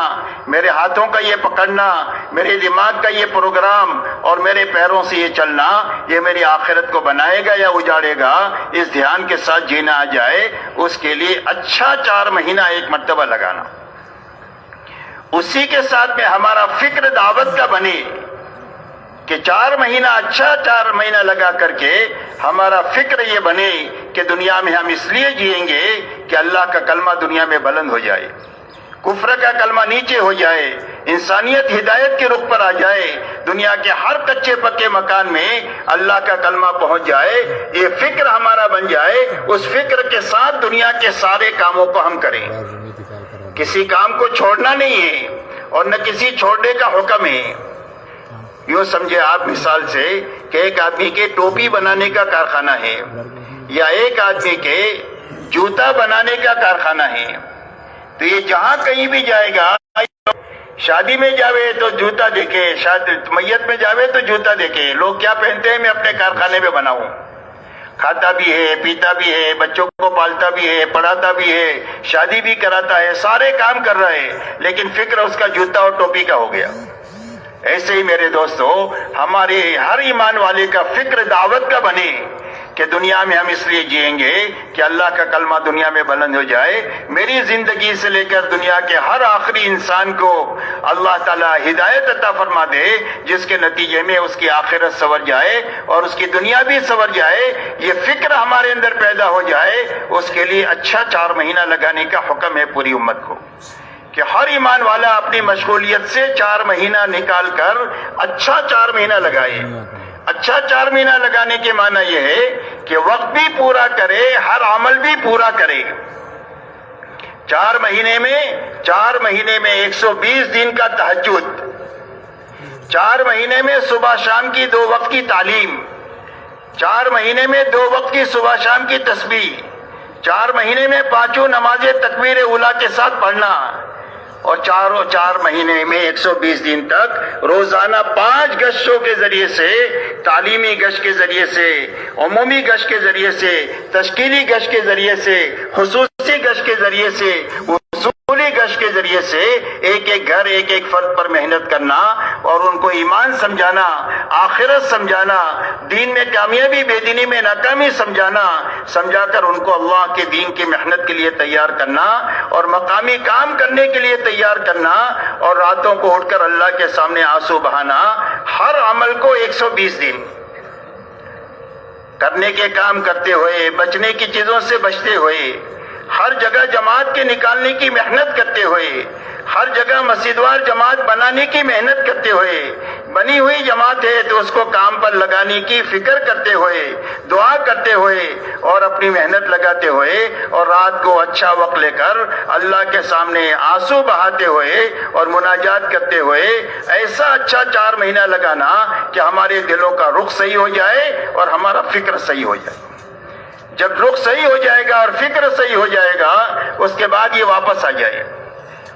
میرے ہاتھوں کا یہ پکڑنا، میرے دماغ کا یہ پروگرام اور میرے پیروں سے یہ چلنا، یہ میری آخرت کو بنائے گا یا اجاڑے گا، اس دھیان کے ساتھ جینا آ جائے۔ اس کے لیے اچھا 4 مہینہ ایک مرتبہ لگانا، اسی کے ساتھ میں ہمارا فکر دعوت کا بنے کہ 4 مہینہ اچھا 4 مہینہ لگا کر کے ہمارا فکر یہ بنے کہ دنیا میں ہم اس لیے جئیں گے کہ اللہ کا کلمہ دنیا میں بلند ہو جائے، کفر کا کلمہ نیچے ہو جائے، انسانیت ہدایت کے رخ پر آ جائے، دنیا کے ہر کچے پکے مکان میں اللہ کا کلمہ پہنچ جائے، یہ فکر ہمارا بن جائے۔ اس فکر کے ساتھ دنیا کے سارے کاموں کو ہم کریں، کسی کام کو چھوڑنا نہیں ہے اور نہ کسی چھوڑنے کا حکم ہے۔ یوں سمجھے آپ مثال سے کہ ایک آدمی کے ٹوپی بنانے کا کارخانہ ہے یا ایک آدمی کے جوتا بنانے کا کارخانہ ہے، تو یہ جہاں کہیں بھی جائے گا، شادی میں جاوے تو جوتا دیکھے، میت میں جاوے تو جوتا دیکھے، لوگ کیا پہنتے ہیں میں اپنے کارخانے میں بناؤں، کھاتا بھی ہے، پیتا بھی ہے، بچوں کو پالتا بھی ہے، پڑھاتا بھی ہے، شادی بھی کراتا ہے، سارے کام کر رہا ہے، لیکن فکر اس کا جوتا اور ٹوپی کا ہو گیا۔ ایسے ہی میرے دوستو، ہمارے ہر ایمان والے کا فکر دعوت کا بنے کہ دنیا میں ہم اس لیے جئیں گے کہ اللہ کا کلمہ دنیا میں بلند ہو جائے۔ میری زندگی سے لے کر دنیا کے ہر آخری انسان کو اللہ تعالیٰ ہدایت عطا فرما دے، جس کے نتیجے میں اس کی آخرت سنور جائے اور اس کی دنیا بھی سنور جائے، یہ فکر ہمارے اندر پیدا ہو جائے۔ اس کے لیے اچھا 4 مہینہ لگانے کا حکم ہے پوری امت کو کہ ہر ایمان والا اپنی مشغولیت سے 4 مہینہ نکال کر اچھا 4 مہینہ لگائے۔ اچھا 4 مہینہ لگانے کے معنی یہ ہے کہ وقت بھی پورا کرے، ہر عمل بھی پورا کرے۔ 4 مہینے میں 120 دن کا تہجد، 4 مہینے میں صبح شام کی 2 وقت کی تعلیم، 4 مہینے میں 2 وقت کی صبح شام کی تسبیح، 4 مہینے میں 5 نمازیں تکبیر اولیٰ کے ساتھ پڑھنا، اور 4 مہینے میں 120 دن تک روزانہ 5 گشتوں کے ذریعے سے، تعلیمی گشت کے ذریعے سے، عمومی گشت کے ذریعے سے، تشکیلی گشت کے ذریعے سے، خصوصی گشت کے ذریعے سے، اصولی گشت کے ذریعے سے ایک ایک گھر، ایک ایک فرد پر محنت کرنا اور ان کو ایمان سمجھانا، آخرت سمجھانا، دین میں کامیابی بے دینی میں ناکامی سمجھا کر ان کو اللہ کے دین کی محنت کے لیے تیار کرنا اور مقامی کام کرنے کے لیے تیار کرنا، اور راتوں کو اٹھ کر اللہ کے سامنے آنسو بہانا، ہر عمل کو 120 دن کرنے کے کام کرتے ہوئے، بچنے کی چیزوں سے بچتے ہوئے، ہر جگہ جماعت کے نکالنے کی محنت کرتے ہوئے، ہر جگہ مسجدوار جماعت بنانے کی محنت کرتے ہوئے، بنی ہوئی جماعت ہے تو اس کو کام پر لگانے کی فکر کرتے ہوئے، دعا کرتے ہوئے اور اپنی محنت لگاتے ہوئے، اور رات کو اچھا وقت لے کر اللہ کے سامنے آنسو بہاتے ہوئے اور مناجات کرتے ہوئے، ایسا اچھا 4 مہینہ لگانا کہ ہمارے دلوں کا رخ صحیح ہو جائے اور ہمارا فکر صحیح ہو جائے۔ جب رخ صحیح ہو جائے گا اور فکر صحیح ہو جائے گا، اس کے بعد یہ واپس آ جائے،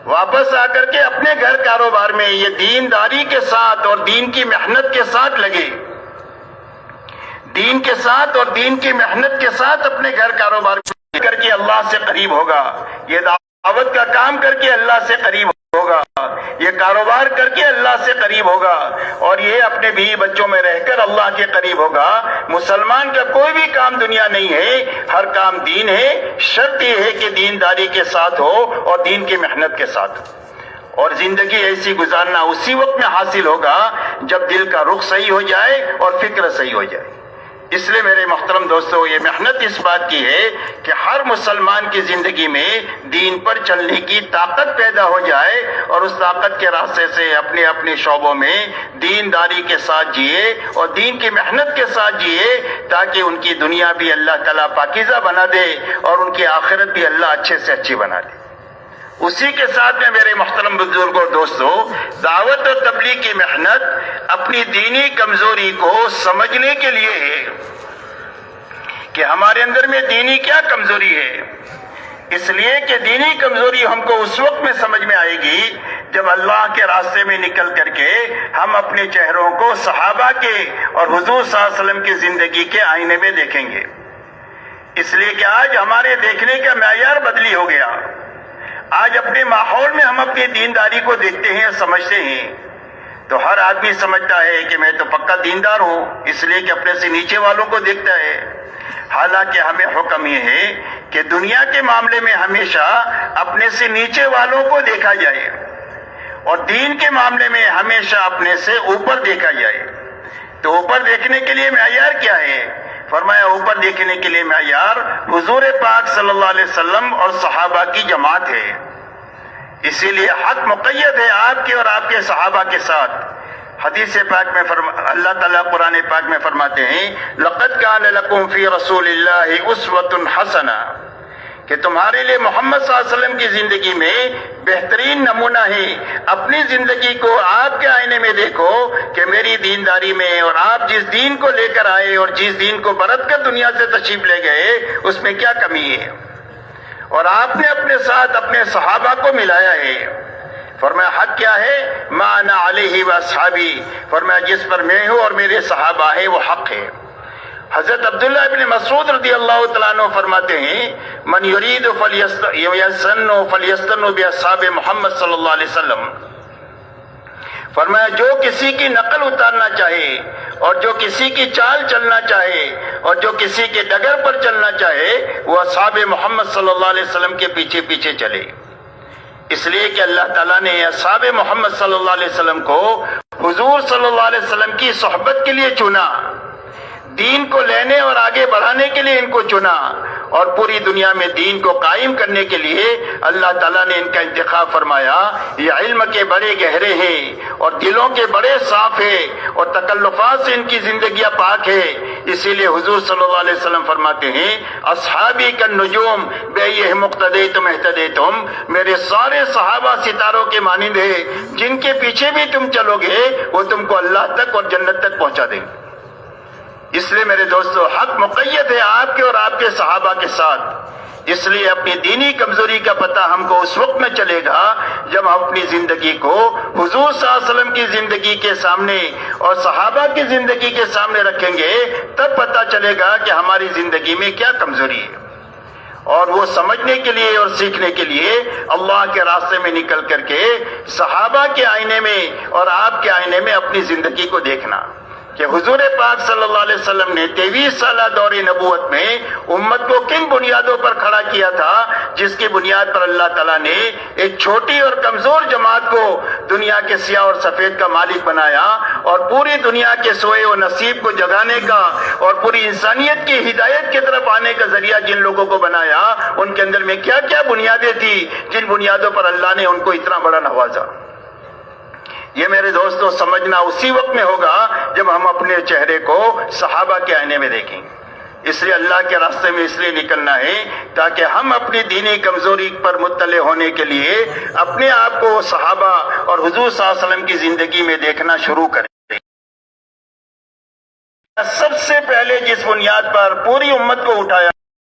واپس آ کر کے اپنے گھر کاروبار میں یہ دینداری کے ساتھ اور دین کی محنت کے ساتھ لگے، دین کے ساتھ اور دین کی محنت کے ساتھ اپنے گھر کاروبار میں کر کے اللہ سے قریب ہوگا، یہ دعوت کا کام کر کے اللہ سے قریب ہوگا، یہ کاروبار کر کے اللہ سے قریب ہوگا، اور یہ اپنے بیوی بچوں میں رہ کر اللہ کے قریب ہوگا۔ مسلمان کا کوئی بھی کام دنیا نہیں ہے، ہر کام دین ہے، شرط یہ ہے کہ دینداری کے ساتھ ہو اور دین کی محنت کے ساتھ، اور زندگی ایسی گزارنا اسی وقت میں حاصل ہوگا جب دل کا رخ صحیح ہو جائے اور فکر صحیح ہو جائے۔ اس لیے میرے محترم دوستو، یہ محنت اس بات کی ہے کہ ہر مسلمان کی زندگی میں دین پر چلنے کی طاقت پیدا ہو جائے، اور اس طاقت کے راستے سے اپنے اپنے شعبوں میں دینداری کے ساتھ جیے اور دین کی محنت کے ساتھ جیے، تاکہ ان کی دنیا بھی اللہ تعالیٰ پاکیزہ بنا دے اور ان کی آخرت بھی اللہ اچھے سے اچھی بنا دے۔ اسی کے ساتھ میں میرے محترم بزرگوں اور دوستو، دعوت اور تبلیغ کی محنت اپنی دینی کمزوری کو سمجھنے کے لیے ہے کہ ہمارے اندر میں دینی کیا کمزوری ہے، اس لیے کہ دینی کمزوری ہم کو اس وقت میں سمجھ میں آئے گی جب اللہ کے راستے میں نکل کر کے ہم اپنے چہروں کو صحابہ کے اور حضور صلی اللہ علیہ وسلم کی زندگی کے آئینے میں دیکھیں گے۔ اس لیے کہ آج ہمارے دیکھنے کا معیار بدلی ہو گیا، آج اپنے ماحول میں ہم اپنی دینداری کو دیکھتے ہیں، سمجھتے ہیں، تو ہر آدمی سمجھتا ہے کہ میں تو پکا دیندار ہوں، اس لیے کہ اپنے سے نیچے والوں کو دیکھتا ہے۔ حالانکہ ہمیں حکم یہ ہے کہ دنیا کے معاملے میں ہمیشہ اپنے سے نیچے والوں کو دیکھا جائے، اور دین کے معاملے میں ہمیشہ اپنے سے اوپر دیکھا جائے۔ تو اوپر دیکھنے کے لیے معیار کیا ہے؟ فرمایا اوپر دیکھنے کے لیے معیار حضور پاک صلی اللہ علیہ وسلم اور صحابہ کی جماعت ہے۔ اسی لیے حق مقید ہے آپ کے اور آپ کے صحابہ کے ساتھ۔ حدیث پاک میں اللہ تعالیٰ قرآن پاک میں فرماتے ہیں لَقَدْ كَانَ لَكُمْ فِي رَسُولِ اللَّهِ أُسْوَةٌ حَسَنَةٌ، کہ تمہارے لیے محمد صلی اللہ علیہ وسلم کی زندگی میں بہترین نمونہ ہے۔ اپنی زندگی کو آپ کے آئینے میں دیکھو کہ میری دینداری میں اور آپ جس دین کو لے کر آئے اور جس دین کو برت کر دنیا سے تشریف لے گئے، اس میں کیا کمی ہے، اور آپ نے اپنے ساتھ اپنے صحابہ کو ملایا ہے۔ فرمایا حق کیا ہے؟ ما انا علیہ واصحابی، فرمایا جس پر میں ہوں اور میرے صحابہ ہیں وہ حق ہے۔ حضرت عبداللہ ابن مسعود رضی اللہ تعالیٰ عنہ فرماتے ہیں من یرید فلیستن باصحاب محمد صلی اللہ علیہ وسلم، فرمایا جو کسی کی نقل اتارنا چاہے اور جو کسی کی چال چلنا چاہے اور جو کسی کے ڈگر پر چلنا چاہے، وہ اصحاب محمد صلی اللہ علیہ وسلم کے پیچھے پیچھے چلے۔ اس لیے کہ اللہ تعالیٰ نے اصحاب محمد صلی اللہ علیہ وسلم کو حضور صلی اللہ علیہ وسلم کی صحبت کے لیے چنا، دین کو لینے اور آگے بڑھانے کے لیے ان کو چنا، اور پوری دنیا میں دین کو قائم کرنے کے لیے اللہ تعالیٰ نے ان کا انتخاب فرمایا۔ یہ علم کے بڑے گہرے ہیں اور دلوں کے بڑے صاف ہیں اور تکلفات سے ان کی زندگیاں پاک ہے۔ اسی لیے حضور صلی اللہ علیہ وسلم فرماتے ہیں اصحابی کالنجوم بأیہم اقتدیتم اہتدیتم، میرے سارے صحابہ ستاروں کے مانند ہیں، جن کے پیچھے بھی تم چلو گے وہ تم کو اللہ تک اور جنت تک پہنچا دیں گے۔ اس لیے میرے دوستو حق مقید ہے آپ کے اور آپ کے صحابہ کے ساتھ۔ اس لیے اپنی دینی کمزوری کا پتہ ہم کو اس وقت میں چلے گا جب ہم اپنی زندگی کو حضور صلی اللہ علیہ وسلم کی زندگی کے سامنے اور صحابہ کی زندگی کے سامنے رکھیں گے، تب پتہ چلے گا کہ ہماری زندگی میں کیا کمزوری ہے، اور وہ سمجھنے کے لیے اور سیکھنے کے لیے اللہ کے راستے میں نکل کر کے صحابہ کے آئینے میں اور آپ کے آئینے میں اپنی زندگی کو دیکھنا، کہ حضور پاک صلی اللہ علیہ وسلم نے 23 سالہ دور نبوت میں امت کو کن بنیادوں پر کھڑا کیا تھا، جس کی بنیاد پر اللہ تعالیٰ نے ایک چھوٹی اور کمزور جماعت کو دنیا کے سیاہ اور سفید کا مالک بنایا، اور پوری دنیا کے سوئے و نصیب کو جگانے کا اور پوری انسانیت کی ہدایت کی طرف آنے کا ذریعہ جن لوگوں کو بنایا، ان کے اندر میں کیا کیا بنیادیں تھی جن بنیادوں پر اللہ نے ان کو اتنا بڑا نوازا۔ یہ میرے دوستوں سمجھنا اسی وقت میں ہوگا جب ہم اپنے چہرے کو صحابہ کے آئینے میں دیکھیں گے۔ اس لیے اللہ کے راستے میں اس لیے نکلنا ہے تاکہ ہم اپنی دینی کمزوری پر مطلع ہونے کے لیے اپنے آپ کو صحابہ اور حضور صلی اللہ علیہ وسلم کی زندگی میں دیکھنا شروع کریں۔ سب سے پہلے جس بنیاد پر پوری امت کو اٹھایا